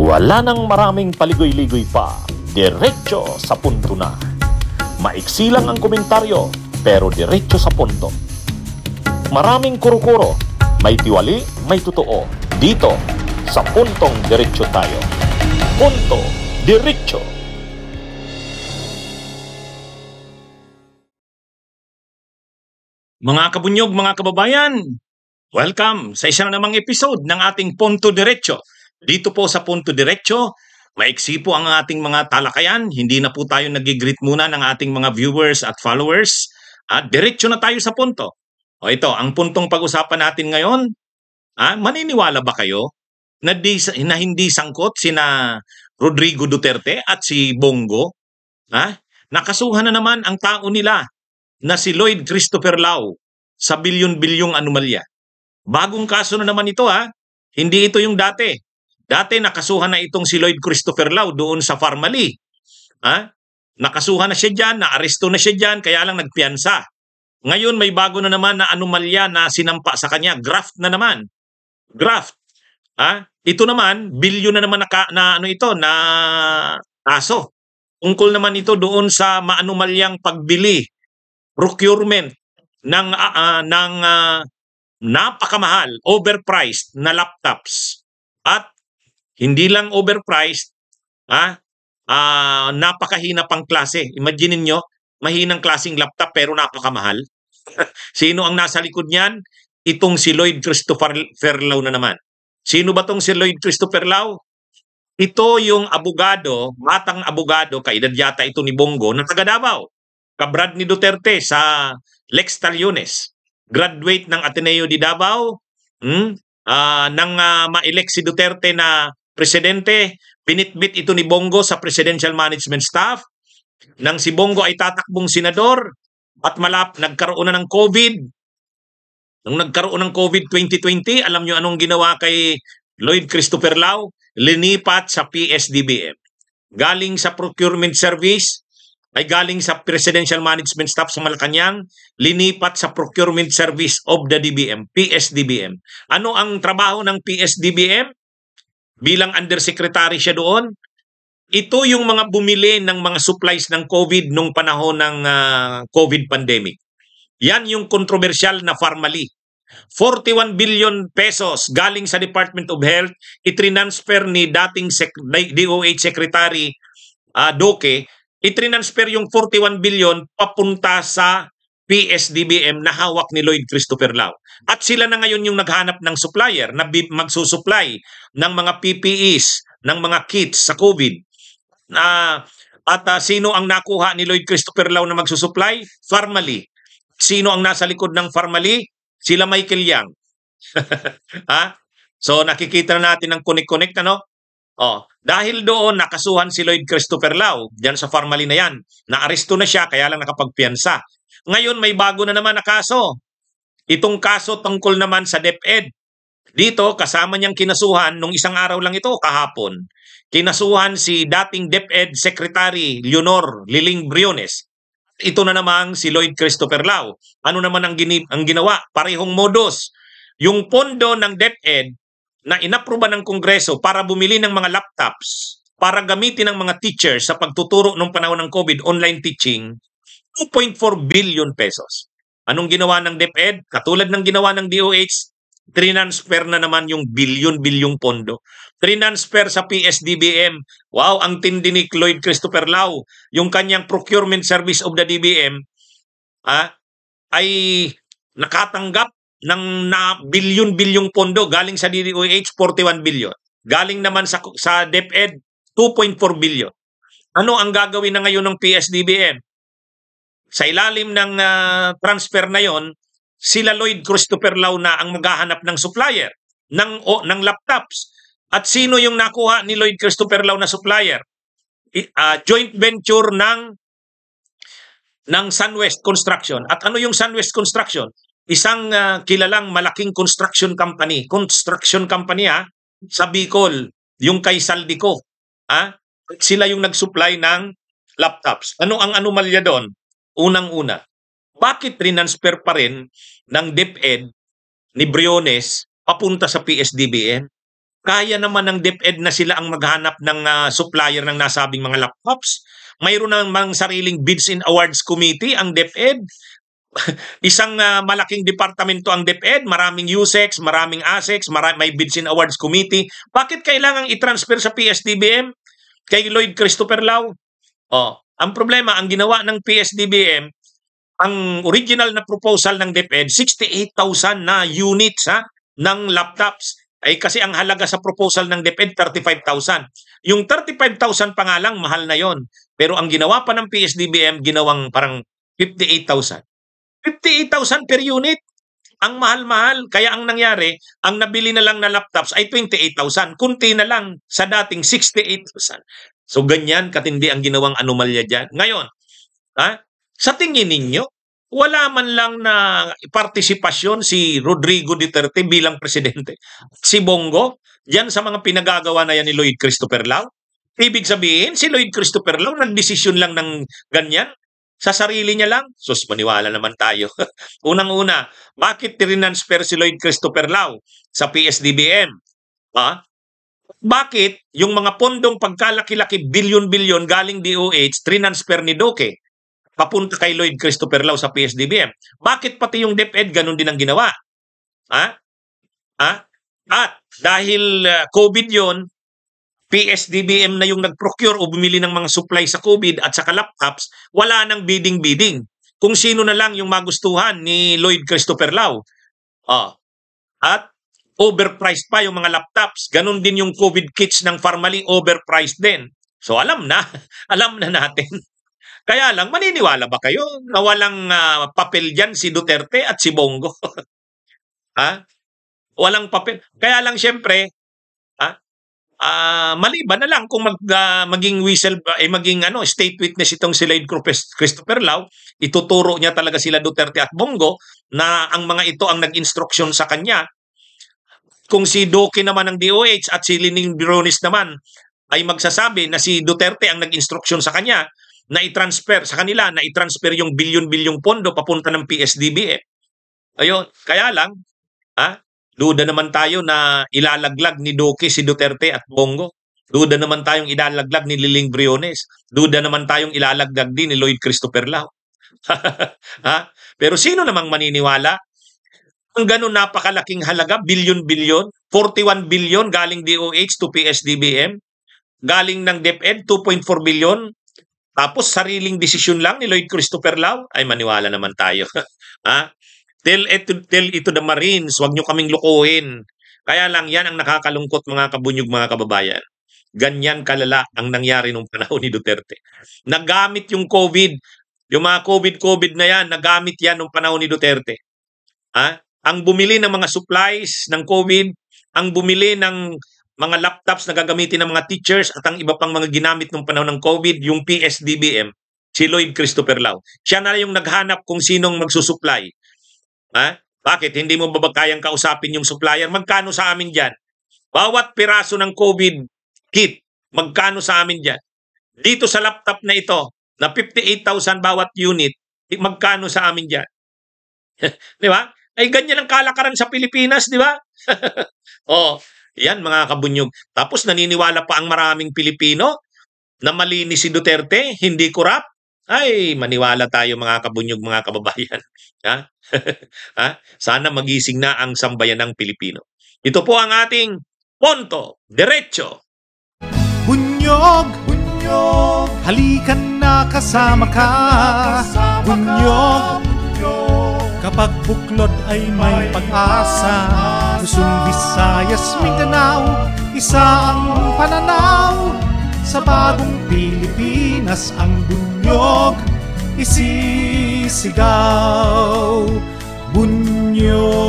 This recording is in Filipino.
Wala nang maraming paligoy-ligoy pa, diretso sa punto na. Maiksi lang ang komentaryo, pero diretso sa punto. Maraming kuro-kuro, may tiwali, may totoo. Dito, sa puntong diretso tayo. Punto diretso. Mga kabunyog, mga kababayan, welcome sa isang namang episode ng ating Punto Diretso. Dito po sa Punto Diretso, maiksi po ang ating mga talakayan. Hindi na po tayo nag-greet muna ng ating mga viewers at followers. At diretso na tayo sa punto. O ito, ang puntong pag-usapan natin ngayon, maniniwala ba kayo na hindi sangkot sina Rodrigo Duterte at si Bongo? Nakasuhan na naman ang tao nila na si Lloyd Christopher Lau sa bilyon-bilyong anomalya. Bagong kaso na naman ito Hindi ito yung dati. Dati nakasuhan na itong si Lloyd Christopher Lau doon sa Farmally. Nakasuhan na siya dyan, naaresto na siya dyan, kaya lang nagpiyansa. Ngayon may bago na naman na anomalya na sinampa sa kanya. Graft na naman. Graft. Ito naman, bilyon na naman na kaso. Tungkol naman ito doon sa maanumalyang pagbili, procurement ng napakamahal, overpriced na laptops. At hindi lang overpriced, napakahina pang klase. Imagine niyo, mahinang klaseng laptop pero napakamahal. Sino ang nasa likod niyan? Itong si Lloyd Christopher Lau na naman. Sino ba tong si Lloyd Christopher Lau? Ito yung abogado, batang abogado, kaedad yata ito ni Bongo, na taga Davao. Kabrad ni Duterte sa Lex Taliones. Graduate ng Ateneo de Davao. Nang ma-elect si Duterte na presidente, pinitbit ito ni Bongo sa Presidential Management Staff. Nang si Bongo ay tatakbong senador at nagkaroon na ng COVID. Nung nagkaroon ng COVID 2020, alam nyo anong ginawa kay Lloyd Christopher Lau? Linipat sa PSDBM. Galing sa procurement service, ay galing sa Presidential Management Staff sa Malacanang, linipat sa Procurement Service of the DBM, PSDBM. Ano ang trabaho ng PSDBM? Bilang undersecretary siya doon, ito yung mga bumili ng mga supplies ng COVID nung panahon ng COVID pandemic. Yan yung kontrobersyal na Farmally. 41 billion pesos galing sa Department of Health, itrinansfer ni dating DOH Secretary Doke, itrinansfer yung 41 billion papunta sa PSDBM na hawak ni Lloyd Christopher Lau. At sila na ngayon yung naghanap ng supplier na magsusupply ng mga PPEs, ng mga kits sa COVID. Sino ang nakuha ni Lloyd Christopher Lau na magsusupply? Farmally. Sino ang nasa likod ng Farmally? Sila Michael Yang. So nakikita na natin ang connect-connect, dahil doon nakasuhan si Lloyd Christopher Lau diyan sa Farmally na yan. Naaresto na siya kaya lang nakapagpiyansa. Ngayon may bago na naman na kaso. Itong kaso tungkol naman sa DepEd. Dito kasama niyang kinasuhan nung isang araw lang ito kahapon. Kinasuhan si dating DepEd Secretary Leonor Liling Briones. Ito na namang si Lloyd Christopher Lau. Ano naman ang ginawa? Parehong modus. Yung pondo ng DepEd na inaproba ng Kongreso para bumili ng mga laptops para gamitin ng mga teachers sa pagtuturo nung panahon ng COVID, online teaching, 2.4 billion pesos. Anong ginawa ng DepEd? Katulad ng ginawa ng DOH, transfer na naman yung bilyon-bilyong pondo. Transfer sa PSDBM. Wow, ang tindi ni Lloyd Christopher Lau. Yung kanyang procurement service of the DBM ay nakatanggap ng bilyon-bilyong pondo galing sa DOH, 41 billion. Galing naman sa DepEd, 2.4 billion. Ano ang gagawin na ngayon ng PSDBM? Sa ilalim ng transfer na yon, sila Lloyd Christopher Lau na ang maghahanap ng supplier ng laptops. At sino yung nakuha ni Lloyd Christopher Lau na supplier? Joint venture ng SunWest Construction. At ano yung SunWest Construction? Isang kilalang malaking construction company sa Bicol, yung kay Saldico. Sila yung nag-supply ng laptops. Ano ang anomalya doon? Unang-una, bakit transfer pa rin ng DepEd ni Briones papunta sa PSDBM? Kaya naman ng DepEd na sila ang maghanap ng supplier ng nasabing mga laptops. Mayroon namang sariling Bids and Awards Committee ang DepEd. Isang malaking departamento ang DepEd, maraming USEC, maraming ASEC, may Bids and Awards Committee. Bakit kailangang i-transfer sa PSDBM kay Lloyd Christopher Lau? Ang problema, ang ginawa ng PSDBM, ang original na proposal ng DepEd, 68,000 na units ng laptops. Ay kasi ang halaga sa proposal ng DepEd, 35,000. Yung 35,000 pa nga lang, mahal na yon. Pero ang ginawa pa ng PSDBM, ginawang parang 58,000. 58,000 per unit. Ang mahal-mahal. Kaya ang nangyari, ang nabili na lang na laptops ay 28,000. Kunti na lang sa dating 68,000. So ganyan katindi ang ginawang anomalya dyan. Ngayon, sa tingin ninyo, wala man lang na partisipasyon si Rodrigo Duterte bilang presidente. Si Bongo, diyan sa mga pinagagawa na yan ni Lloyd Christopher Lau. Ibig sabihin, si Lloyd Christopher Lau nagdesisyon lang ng ganyan sa sarili niya lang. Sus, maniwala naman tayo. Unang-una, bakit tinansfer si Lloyd Christopher Lau sa PSDBM? Bakit yung mga pondong pagkalaki-laki bilyon-bilyon galing DOH, trinansfer ni Duque papunta kay Lloyd Christopher Lau sa PSDBM? Bakit pati yung DepEd ganun din ang ginawa? At dahil COVID yon, PSDBM na yung nag-procure o bumili ng mga supply sa COVID at saka laptops, wala nang bidding-bidding. Kung sino na lang yung magustuhan ni Lloyd Christopher Lau. At overpriced pa yung mga laptops. Ganun din yung COVID kits ng Pharmaling, overpriced din. So alam na natin. Kaya lang, maniniwala ba kayo na walang papel dyan si Duterte at si Bongo? Walang papel. Kaya lang siyempre, maliban na lang kung maging state witness itong si Lloyd Christopher Lau, ituturo niya talaga sila Duterte at Bongo na ang mga ito ang nag-instruksyon sa kanya. Kung si Duque naman ng DOH at si Lenin Briones naman ay magsasabi na si Duterte ang nag-instruksyon sa kanya, na i-transfer sa kanila, na i-transfer yung bilyon-bilyong pondo papunta ng PSDBM. Ayun, kaya lang, duda naman tayo na ilalaglag ni Duque si Duterte at Bongo. Duda naman tayong ilalaglag ni Liling Briones. Duda naman tayong ilalaglag din ni Lloyd Christopher Lau. Pero sino namang maniniwala? Ang ganun napakalaking halaga, bilyon-bilyon, 41 billion galing DOH to PSDBM, galing ng DepEd, 2.4 billion, tapos sariling desisyon lang ni Lloyd Christopher Lau, ay maniwala naman tayo. Tell it to the Marines, wag nyo kaming lukuhin. Kaya lang yan ang nakakalungkot mga kabunyog, mga kababayan. Ganyan kalala ang nangyari nung panahon ni Duterte. Nagamit yung COVID, yung mga COVID na yan, nagamit yan nung panahon ni Duterte. Ang bumili ng mga supplies ng COVID, ang bumili ng mga laptops na gagamitin ng mga teachers at ang iba pang mga ginamit nung panahon ng COVID, yung PSDBM, si Lloyd Christopher Lau. Siya na yung naghanap kung sinong magsusupply. Bakit? Hindi mo ba kayang kausapin yung supplier? Magkano sa amin dyan? Bawat piraso ng COVID kit, magkano sa amin dyan? Dito sa laptop na ito, na 58,000 bawat unit, magkano sa amin dyan? Di ba? Ay ganyan ang kalakaran sa Pilipinas, di ba? Yan mga kabunyog. Tapos naniniwala pa ang maraming Pilipino na malinis si Duterte, hindi korap. Ay, maniwala tayo mga kabunyog, mga kababayan. Sana magising na ang sambayanang Pilipino. Ito po ang ating Punto Diretso. Bunyog, bunyog, halikan na kasama ka. Bunyog, kapag buklod ay may pag-asa. Luzon, Visayas, Mindanao, isa ang pananaw. Sa bagong Pilipinas ang bunyog isisigaw. Bunyog.